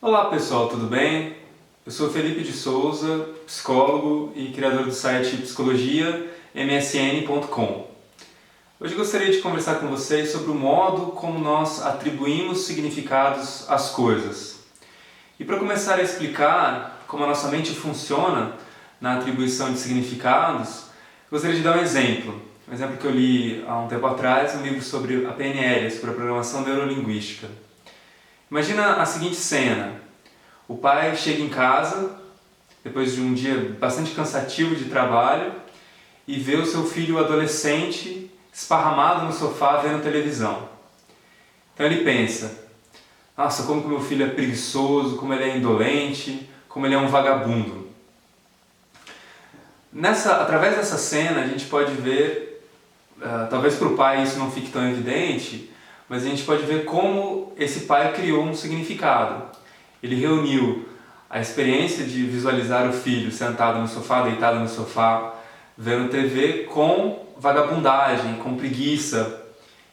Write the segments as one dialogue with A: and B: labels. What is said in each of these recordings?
A: Olá pessoal, tudo bem? Eu sou Felipe de Souza, psicólogo e criador do site psicologiamsn.com. Hoje gostaria de conversar com vocês sobre o modo como nós atribuímos significados às coisas. E para começar a explicar como a nossa mente funciona na atribuição de significados, gostaria de dar um exemplo. Um exemplo que eu li há um tempo atrás, um livro sobre a PNL, sobre a programação neurolinguística. Imagina a seguinte cena: o pai chega em casa, depois de um dia bastante cansativo de trabalho, e vê o seu filho adolescente esparramado no sofá vendo televisão. Então ele pensa: nossa, como que meu filho é preguiçoso, como ele é indolente, como ele é um vagabundo. Através dessa cena a gente pode ver, talvez para o pai isso não fique tão evidente, mas a gente pode ver como esse pai criou um significado. Ele reuniu a experiência de visualizar o filho sentado no sofá, deitado no sofá, vendo TV, com vagabundagem, com preguiça.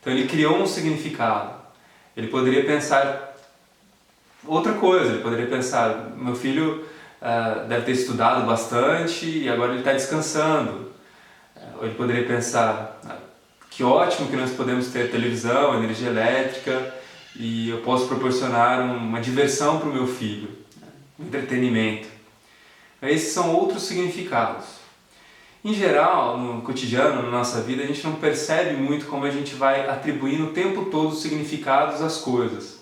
A: Então ele criou um significado. Ele poderia pensar outra coisa, ele poderia pensar: meu filho deve ter estudado bastante e agora ele está descansando. Ou ele poderia pensar: que ótimo que nós podemos ter televisão, energia elétrica, e eu posso proporcionar uma diversão para o meu filho, um entretenimento. Esses são outros significados. Em geral, no cotidiano, na nossa vida, a gente não percebe muito como a gente vai atribuindo o tempo todo significados às coisas.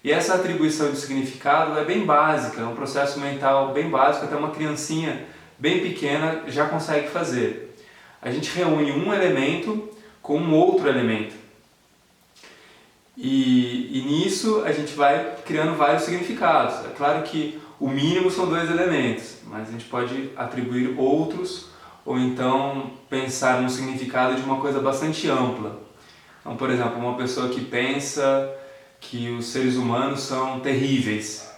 A: E essa atribuição de significado é bem básica, é um processo mental bem básico, até uma criancinha bem pequena já consegue fazer. A gente reúne um elemento com um outro elemento. E nisso a gente vai criando vários significados. É claro que o mínimo são 2 elementos, mas a gente pode atribuir outros ou então pensar num significado de uma coisa bastante ampla. Então, por exemplo, uma pessoa que pensa que os seres humanos são terríveis,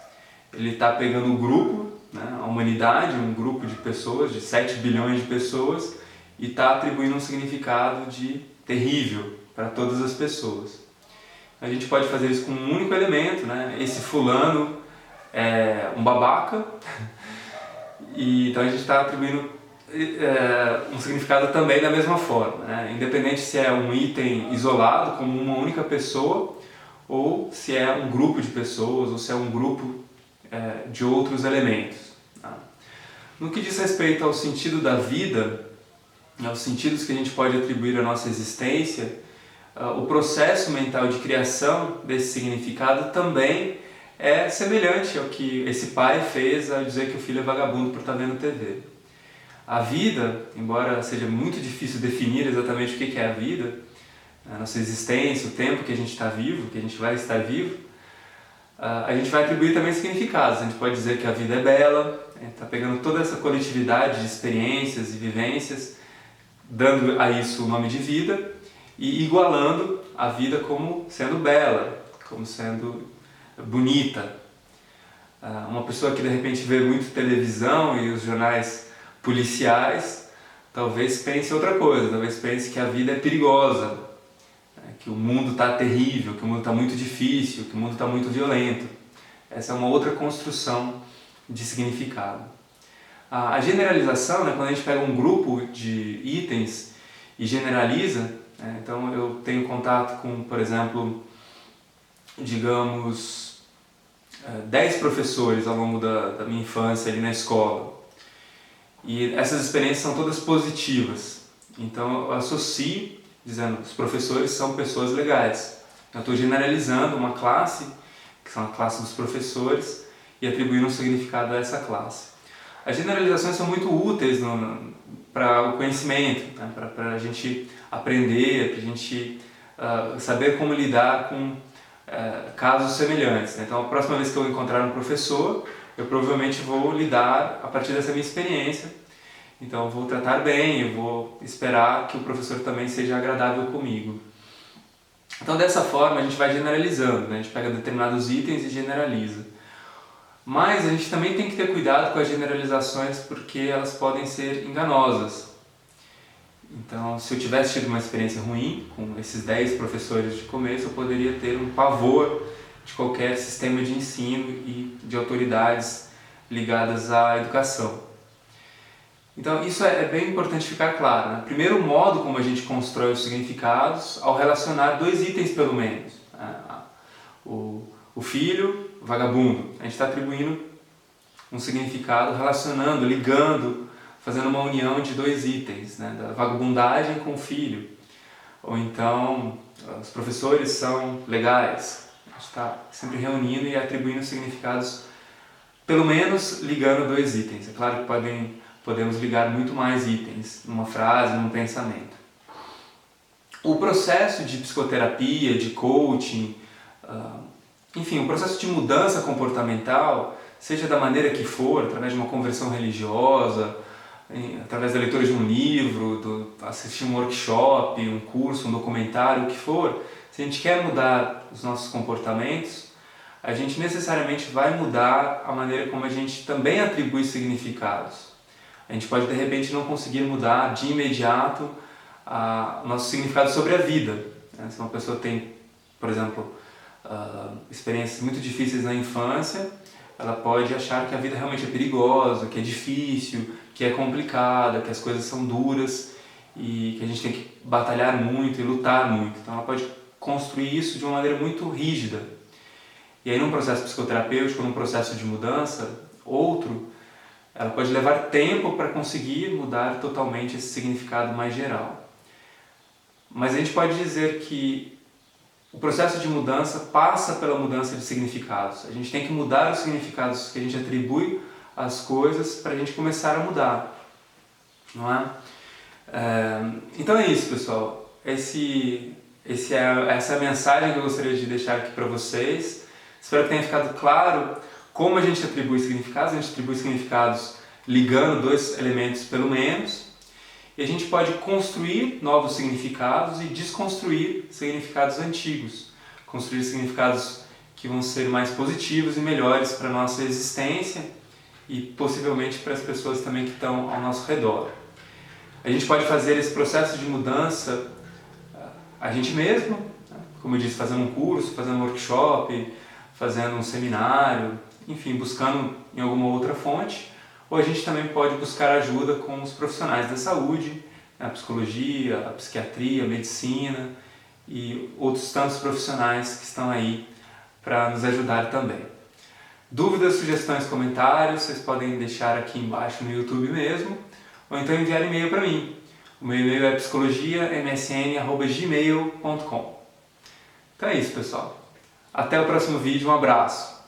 A: ele está pegando o grupo, né, a humanidade, um grupo de pessoas, de 7 bilhões de pessoas, e está atribuindo um significado de terrível para todas as pessoas. A gente pode fazer isso com um único elemento, né? Esse fulano é um babaca, e então a gente está atribuindo um significado também da mesma forma, né? Independente se é um item isolado, como uma única pessoa, ou se é um grupo de pessoas, ou se é um grupo de outros elementos. Tá? No que diz respeito ao sentido da vida, aos sentidos que a gente pode atribuir à nossa existência, o processo mental de criação desse significado também é semelhante ao que esse pai fez ao dizer que o filho é vagabundo por estar vendo TV. A vida, embora seja muito difícil definir exatamente o que é a vida, a nossa existência, o tempo que a gente está vivo, que a gente vai estar vivo, a gente vai atribuir também significados. A gente pode dizer que a vida é bela, está pegando toda essa coletividade de experiências e vivências, dando a isso o nome de vida e igualando a vida como sendo bela, como sendo bonita. Uma pessoa que de repente vê muito televisão e os jornais policiais, talvez pense outra coisa, talvez pense que a vida é perigosa, que o mundo está terrível, que o mundo está muito difícil, que o mundo está muito violento. Essa é uma outra construção de significado. A generalização, né, quando a gente pega um grupo de itens e generaliza, né, então eu tenho contato com, por exemplo, digamos, 10 professores ao longo da minha infância ali na escola. E essas experiências são todas positivas. Então eu associo, dizendo que os professores são pessoas legais. Eu estou generalizando uma classe, que são a classe dos professores, e atribuindo um significado a essa classe. As generalizações são muito úteis para o conhecimento, né? Para a gente aprender, para a gente saber como lidar com casos semelhantes. Né? Então, a próxima vez que eu encontrar um professor, eu provavelmente vou lidar a partir dessa minha experiência. Então, eu vou tratar bem, eu vou esperar que o professor também seja agradável comigo. Então, dessa forma, a gente vai generalizando, né? A gente pega determinados itens e generaliza. Mas a gente também tem que ter cuidado com as generalizações porque elas podem ser enganosas. Então, se eu tivesse tido uma experiência ruim com esses 10 professores de começo, eu poderia ter um pavor de qualquer sistema de ensino e de autoridades ligadas à educação. Então isso é bem importante ficar claro, né? Primeiro, o modo como a gente constrói os significados ao relacionar dois itens pelo menos. O filho, vagabundo. A gente está atribuindo um significado relacionando, ligando, fazendo uma união de dois itens, né? Da vagabundagem com o filho. Ou então, os professores são legais. A gente está sempre reunindo e atribuindo significados, pelo menos ligando dois itens. É claro que podemos ligar muito mais itens numa frase, num pensamento. O processo de psicoterapia, de coaching, enfim, o processo de mudança comportamental, seja da maneira que for, através de uma conversão religiosa, através da leitura de um livro, assistir um workshop, um curso, um documentário, o que for, se a gente quer mudar os nossos comportamentos, a gente necessariamente vai mudar a maneira como a gente também atribui significados. A gente pode de repente não conseguir mudar de imediato o nosso significado sobre a vida. Se uma pessoa tem, por exemplo, experiências muito difíceis na infância, ela pode achar que a vida realmente é perigosa, que é difícil, que é complicada, que as coisas são duras e que a gente tem que batalhar muito e lutar muito. Então ela pode construir isso de uma maneira muito rígida. E aí num processo psicoterapêutico, num processo de mudança, ela pode levar tempo para conseguir mudar totalmente esse significado mais geral. Mas a gente pode dizer que o processo de mudança passa pela mudança de significados. A gente tem que mudar os significados que a gente atribui às coisas para a gente começar a mudar, não é? Então é isso, pessoal. Essa é a mensagem que eu gostaria de deixar aqui para vocês. Espero que tenha ficado claro como a gente atribui significados. A gente atribui significados ligando dois elementos pelo menos. E a gente pode construir novos significados e desconstruir significados antigos. Construir significados que vão ser mais positivos e melhores para a nossa existência e possivelmente para as pessoas também que estão ao nosso redor. A gente pode fazer esse processo de mudança a gente mesmo, como eu disse, fazendo um curso, fazendo um workshop, fazendo um seminário, enfim, buscando em alguma outra fonte. Ou a gente também pode buscar ajuda com os profissionais da saúde, a psicologia, a psiquiatria, a medicina e outros tantos profissionais que estão aí para nos ajudar também. Dúvidas, sugestões, comentários, vocês podem deixar aqui embaixo no YouTube mesmo, ou então enviar e-mail para mim. O meu e-mail é psicologiamsn@gmail.com. Então é isso, pessoal. Até o próximo vídeo, um abraço!